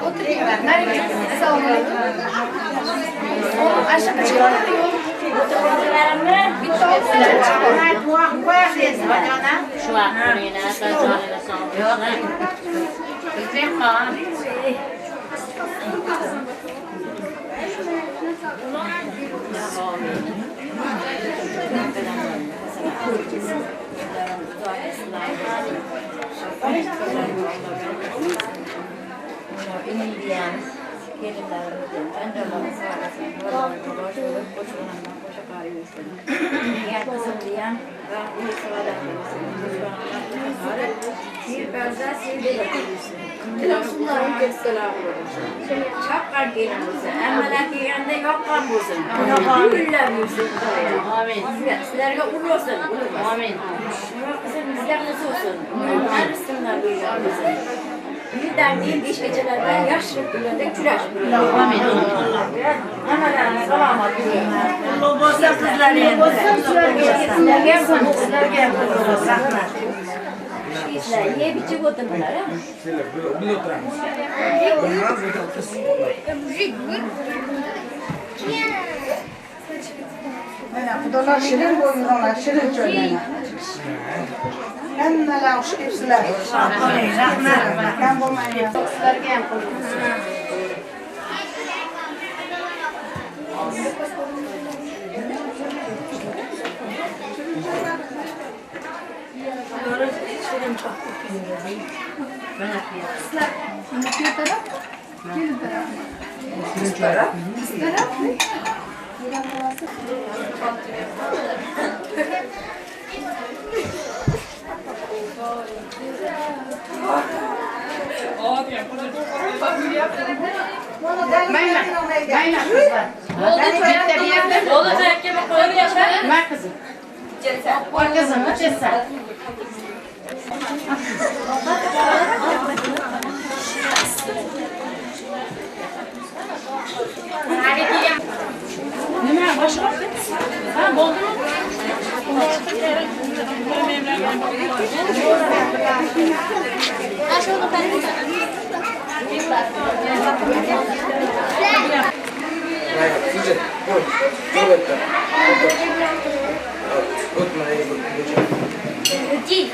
Oturayım ben. Nereye? Selamünaleyküm. Oğlum aşağı çıkalım. Şu an buraya saçlarına sağlık. Güzel kan. Indian, gelinlerimizden, önderlerin sağlasın, buralarını başlayıp koşulanından koşa karıyorsun. Diğer kızım diyen, ben bu sıralarımızın koşulanından koşarı, bir benzer sevdi yapıyorsun. Bunların kesseler olursun. Çapkar gelin olsun, emmeler giyende yokkan olsun. Güller olsun. Amin. Sizlerle uluyorsun, ulumaz. Amin. Kızım bizler nasıl olsun? Her üstünden güller olsun. Bir derneğin geç gecelerde yaşlı bölümde küraş bölümde. Amin. Analarına salamat diliyorum. Lobosa kızları. Sizler gel konu, sizler gel konu. Sizler ye biçik oturmalar ha? Kudalar şirin boyunlar, şirin çöllerine. Emmeler, şu hepsiler. Ben bulmayayım. Sizler gel konu. Olacak gibi koyun yaşar. Ver kızım. Var kızım, uçesel. Ne var başka? Ha oldu mu? Aşağıda ben de. Sizce, buyurun. Evet. Değil.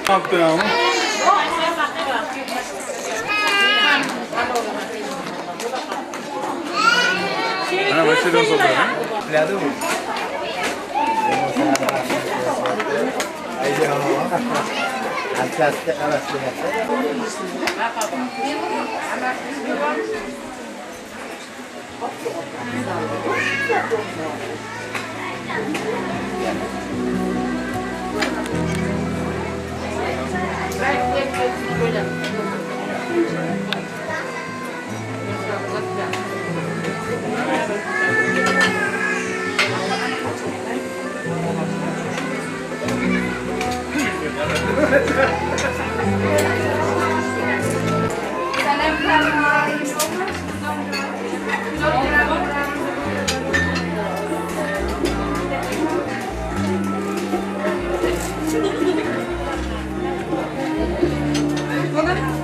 Então. Ana, vai ser outra, né? Empleado. Aí já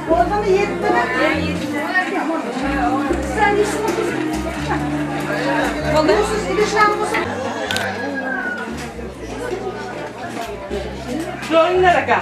Oradan da yedim de ben. Sen işin olursun. İlişkiler olursun. Şu oyunlara kal.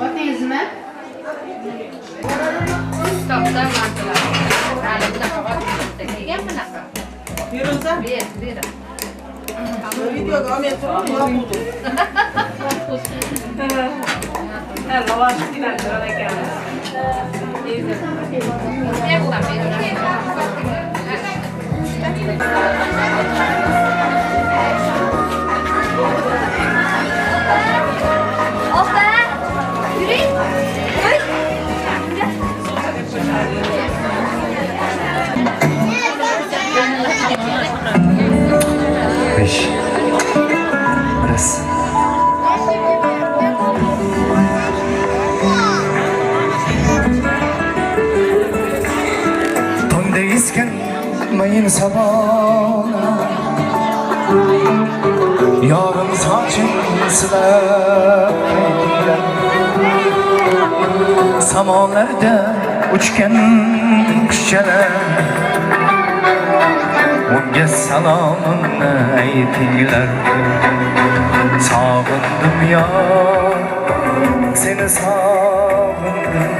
O tem izme? Stop, da mantılar. Yani bir dakika bak. Tekniğe mi nasıl? Yürünsün. Bir. Video devam etsin. Ha, lavaş gider. Şurada gelmez. Thank you. 5. Раз. Tongda esgan mayin sabona yorim soching silab qaytdilar. Samolarda uchgan qushchalar unga salomimni aytinglar. Sog'indim yor, seni sog'indim.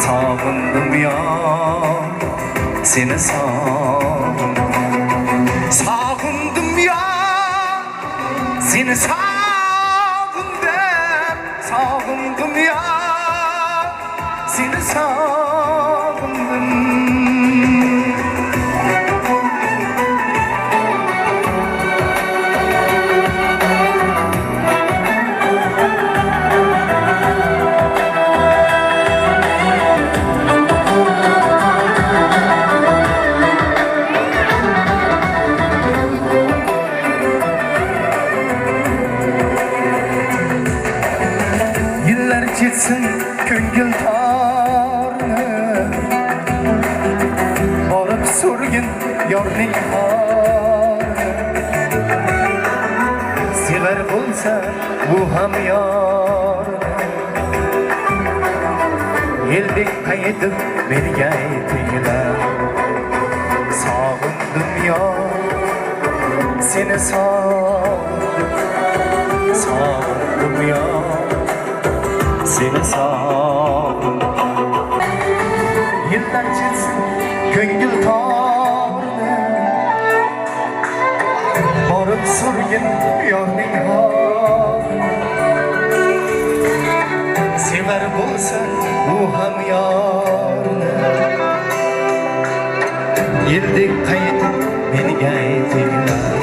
Sog'indim yor, seni sog'indim. Sog'indim yor, seni sog'indim. Sog'indim yor, seni sog'indim. Ketsin ko'ngil torni borib so'rgin yorning holi. Sevar bo'lsa bu ham yorni eldek qaytib menga aytinglar. Sog'indim yor, seni sog'indim. Sog'indim yor, seni sog'indim. Yillar ketsin ko'ngil torni borib so'rgin yorning holi. Sevar bo'lsa bu ham yorni eldek qaytib menga aytinglar.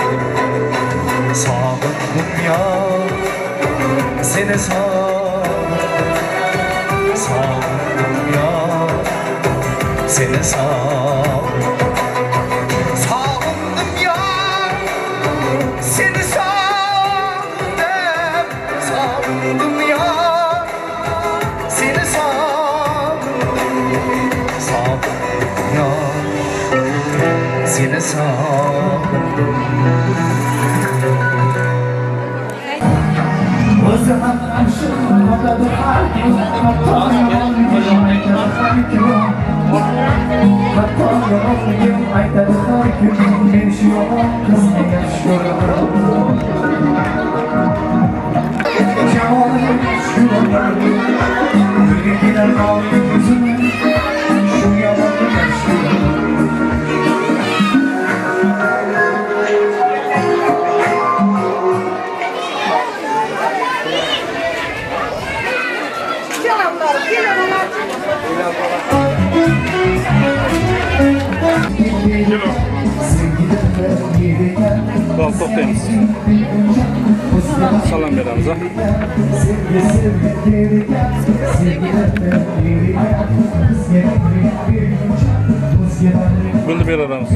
Sog'indim yor, seni sog'indim. Sog'indim yor, seni sog'indim. Sog'indim yor, seni sog'indim. Sog'indim yor, seni sog'indim. Sog'indim yor, seni sog'indim. To'xtaymiz. Salom beramiz. Buni beramiz.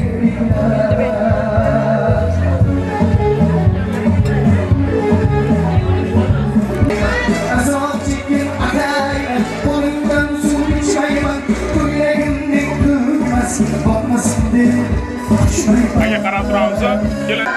Aka qarab turamiz. Keling.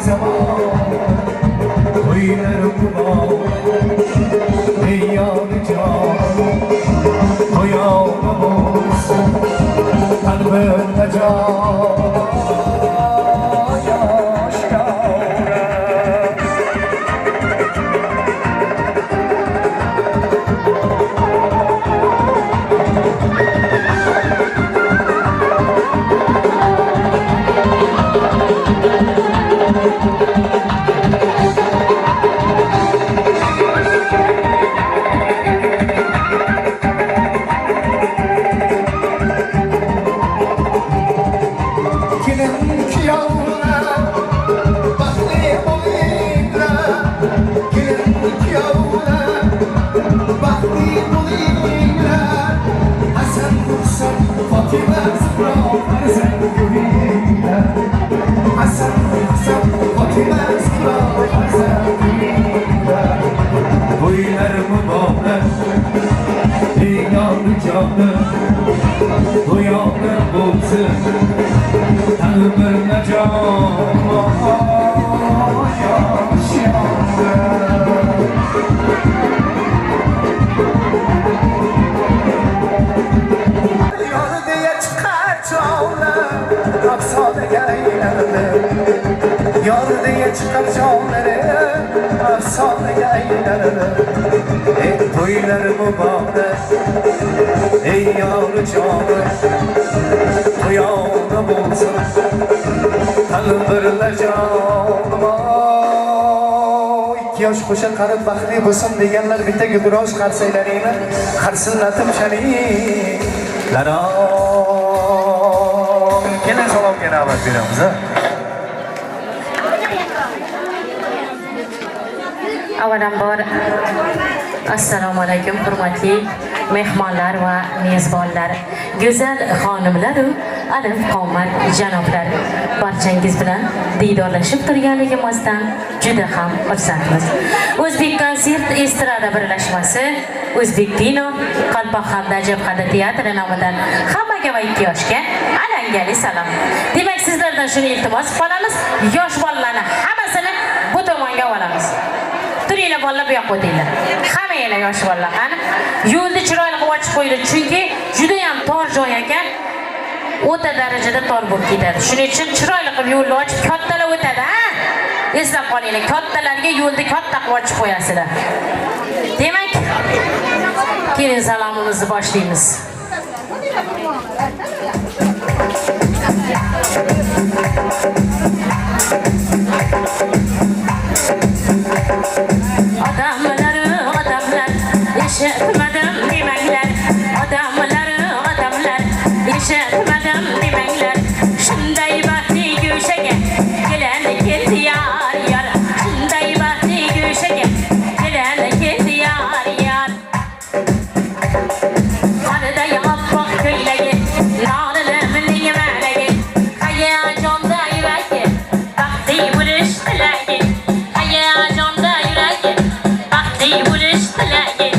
zaman Toylarım var Ey yâri can Toyağım olsun Kalbimde can Yaş yâre Boylarımı bağlar Ey yavru canlı Duyanlar bulsun Tanrımına can Yaş yandı Yol diye çıkar canlar Afsane yaylanır Yol diye çıkar canları Afsane yaylanır Ey toylarımı bağlar Ey yavru canım Toyağım olsun Tanrımla canım 2 yosh qo'sha qarib baxtli bo'lsin deganlar bitta gulrosh qarsaylaringni qarsillatib shanilarom keling salomga navbat beramiz Avvalambor assalomu alaykum hurmatli mehmonlar va mezbonlar, go'zal xonimlar va alif qomat janoblar, barchangiz bilan diydorlashib turganligimizdan juda ham xursandmiz. O'zbek konsert estrada birlashmasi O'zbek kino Qalpoq hamda Ajabxona teatri nomidan hammaga va 2 yoshga alangali salom. Demak, sizlardan shuni iltimos qilamiz, yosh bolalarni hammasini bu tomonga olamiz. Turinglar bolalar bu yoqqa o'tinglar. Hammanglar yosh bolalar qani. Yo'lni chiroyli qilib ochib qo'yinglar, chunki juda ham tor joy ekan. O'ta darajada tor bo'lib ketadi. Shuning uchun chiroyli qilib yo'lni ochib kattalar o'tadi, ha? Eslab qolinglar, kattalarga yo'lni katta qilib ochib qo'yasizlar. Demak, keling salomimizni boshlaymiz. Odamlar yashamadim demanglar. Odamlar yashamadim demanglar. Shunday baxtli go'shaga keladi keldi yar yar. Shunday baxtli go'shaga keladi keldi yar yar. Qanida yappoq ko'ylagi, nonili milliy malagi, hayajonda yuragi, baxtli bo'lish tilagi, hayajonda yuragi, baxtli bo'lish tilagi.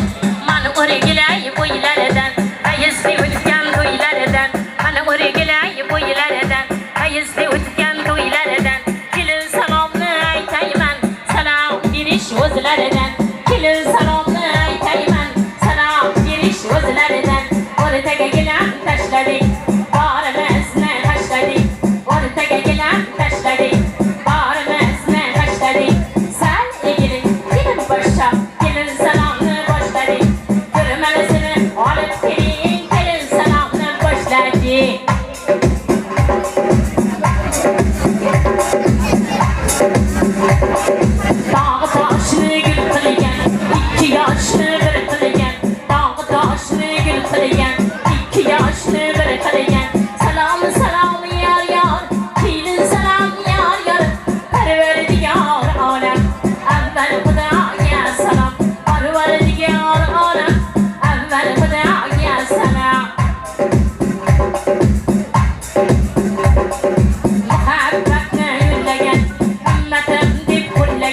Mana o'rgilay bo'ylaridan, ayizli o'tgan to'ylaridan, mana o'rgilay bo'ylaridan, ayizli o'tgan to'ylaridan. Kelin salomni aytayman, salom berish o'zlaridan. Kelin salomni aytayman, salom berish o'zlaridan. O'rtaga gilam tashladik, borimizni tashladik. O'rtaga gilam tashladik, borimizni tashladik. Sal egiling, kelin boshlab, kelin salomni boshladik. Ko'rmalasini olib keling, kelin salomni boshladik. Dağ taşını gül qilgan, 2 yoshni bir qilgan. Dağ taşını gül qilgan, 2 yoshni bir qilgan. Salom salom yar yar, kelin salom yar yar. Parvardigor olam, avval Xudoga salom. Parvardigor olam, avval Xudoga salom. Muhabbatni yo'llagan, ummatim deb qo'llagan.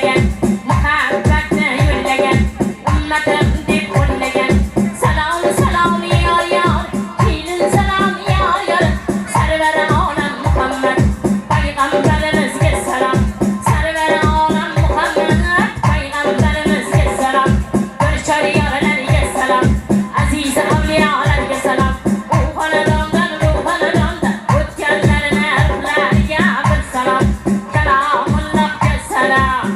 salom.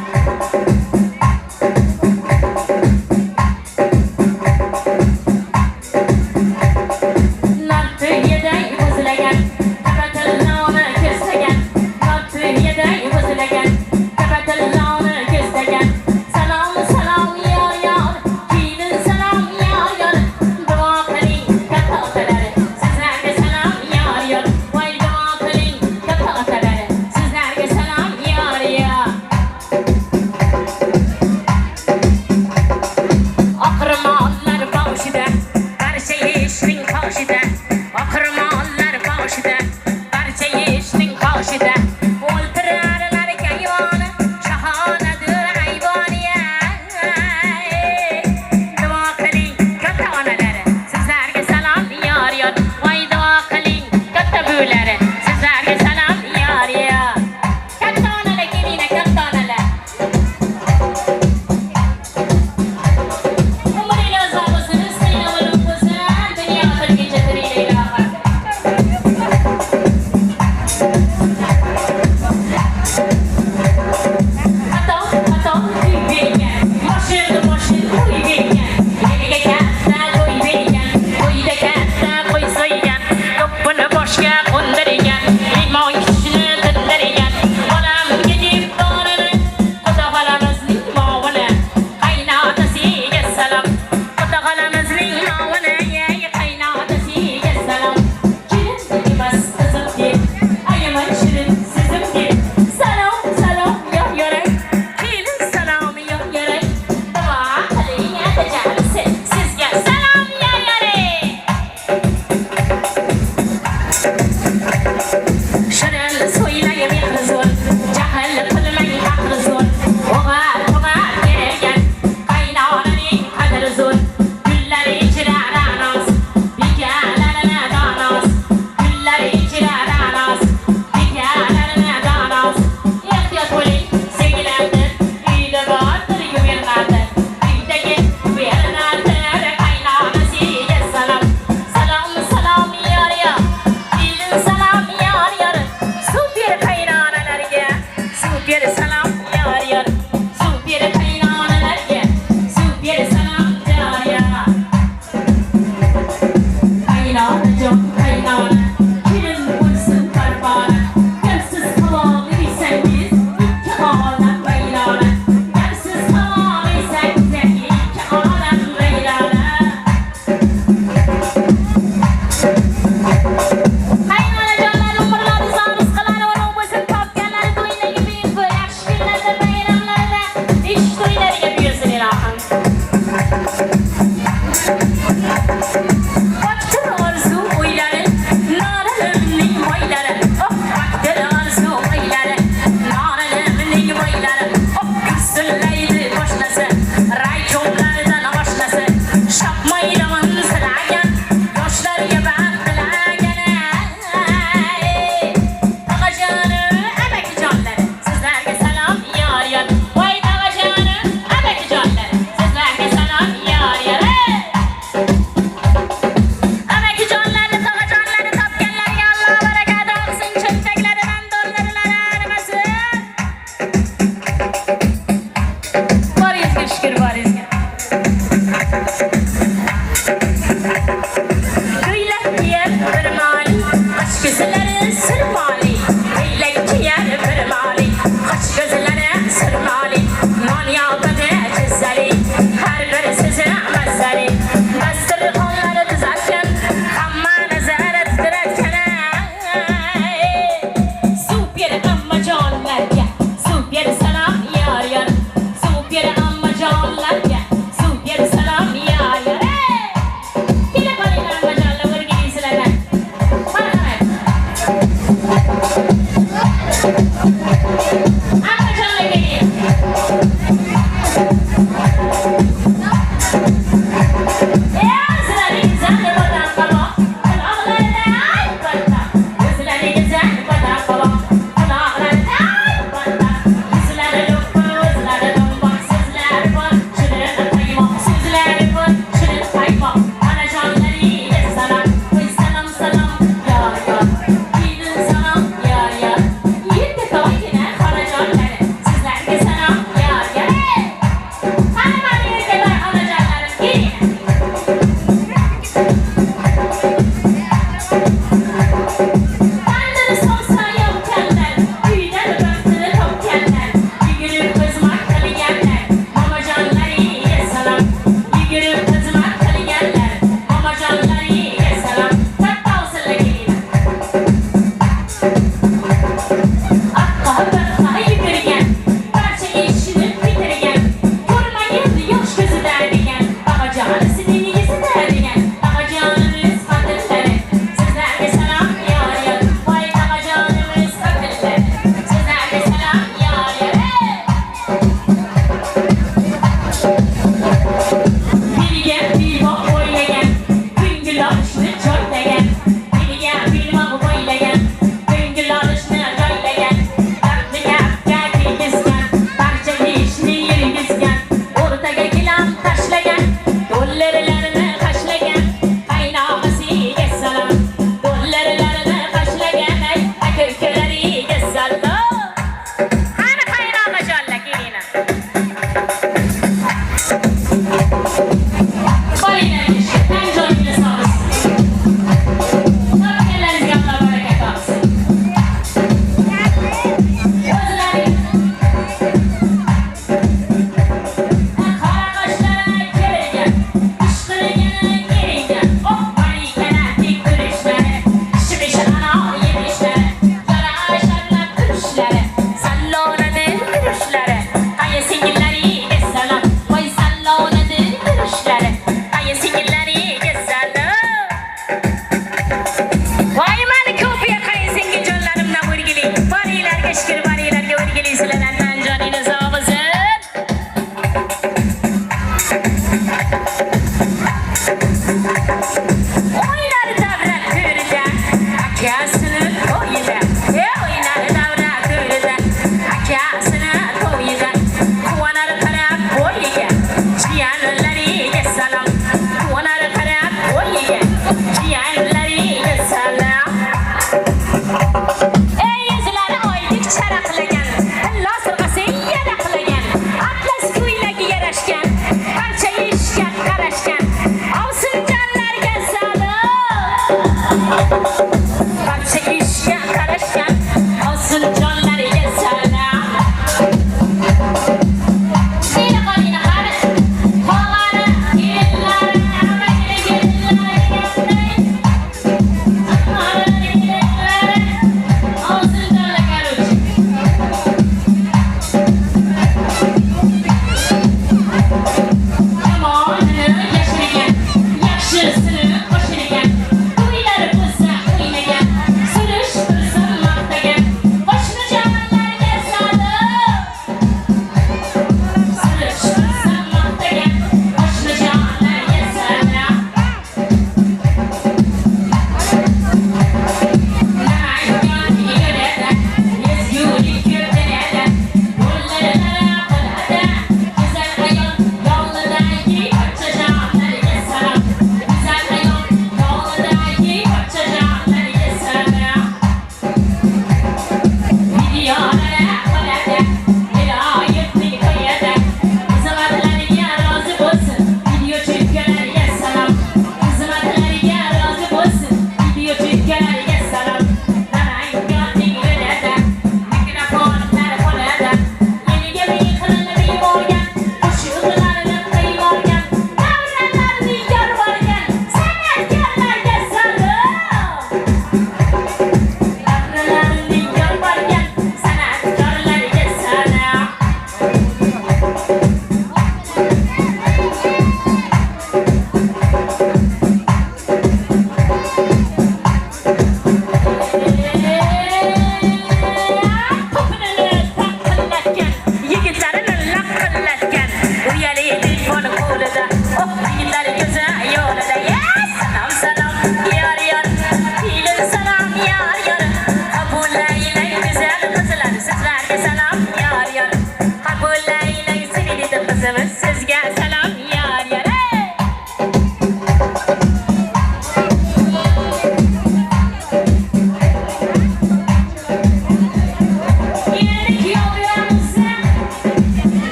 Nottiyeday buzlagan, tabatilloni ko'zlagan. Nottiyeday buzlagan, tabatilloni ko'zlagan. Salom, salom, yor, yor. Kelin salom, yor, yor. Duo qiling, katta-otalar. Sizlarga salom, yor, yor. Voy duo qiling, katta-otalar. Sizlarga salom, yor, yor.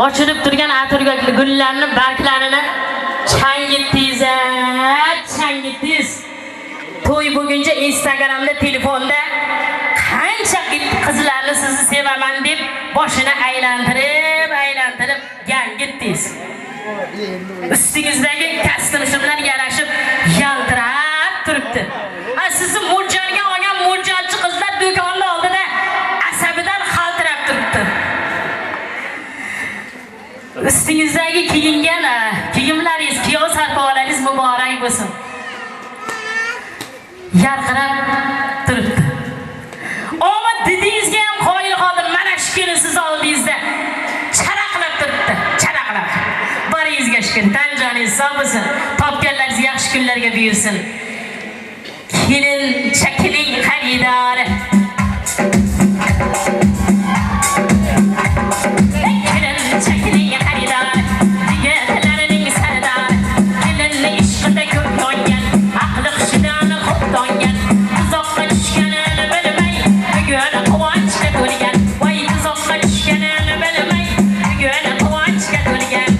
ochilib turgan atirgul gullarning barglarini changitdingiz, changitdingiz. To'y bo'lguncha Instagramda, telefonda qancha qizlarni sizni sevaman deb boshini aylantirib gangitdingiz. Ustingizdagi kostyumlar yarashib yaltirab turibdi. Sizni mo'ljalga olgan mo'ljalchi qizlar do'konning oldida asabidan xaltirab turibdi. Ustingizdagi kiyingan kiyimlaringiz, kiyov sarpolaringiz muborak bo'lsin. Yarqirab turibdi. Omad didingizga ham qoyil qoldim. Mana shu kuni siz oldingizda charaqlab turibdi, charaqlab. Baringizga shukr, tan joningiz sog' bo'lsin. Topganlaringiz yaxshi kunlarga buyursin. Kelin chakiling xaridori. Kelin chakiling xaridori. Yigitlarning sardori. Kelinni ishqida ko'p yongan, aqli hushidan xo'p tongan. Uzoqqa tushganini bilmay, bugun quvonchga to'lgan. Voy uzoqqa tushganini bilmay, bugun quvonchga to'lgan.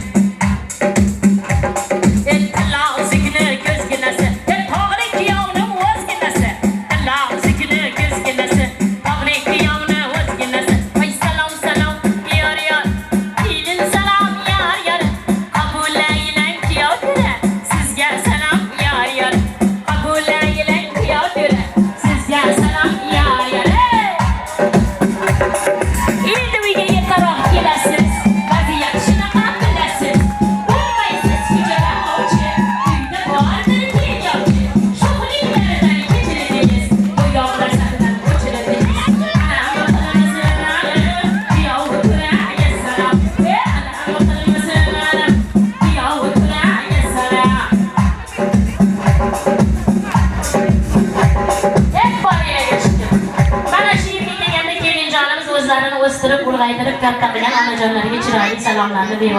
Ulg'aytirib katta qilgan onajonlarga chiroyli salomlarni berib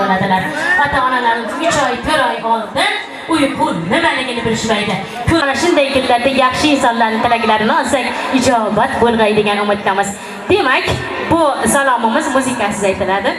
ota-onalarimiz 3 oy, 4 oy oldin uyqu nimaligini bilishmaydi. Mana shunday kunlarda yaxshi insonlarning tilaklarini olsak, ijobat bo'lg'aydigan umiddamiz. Demak, bu salomimiz muzikasiz aytiladi.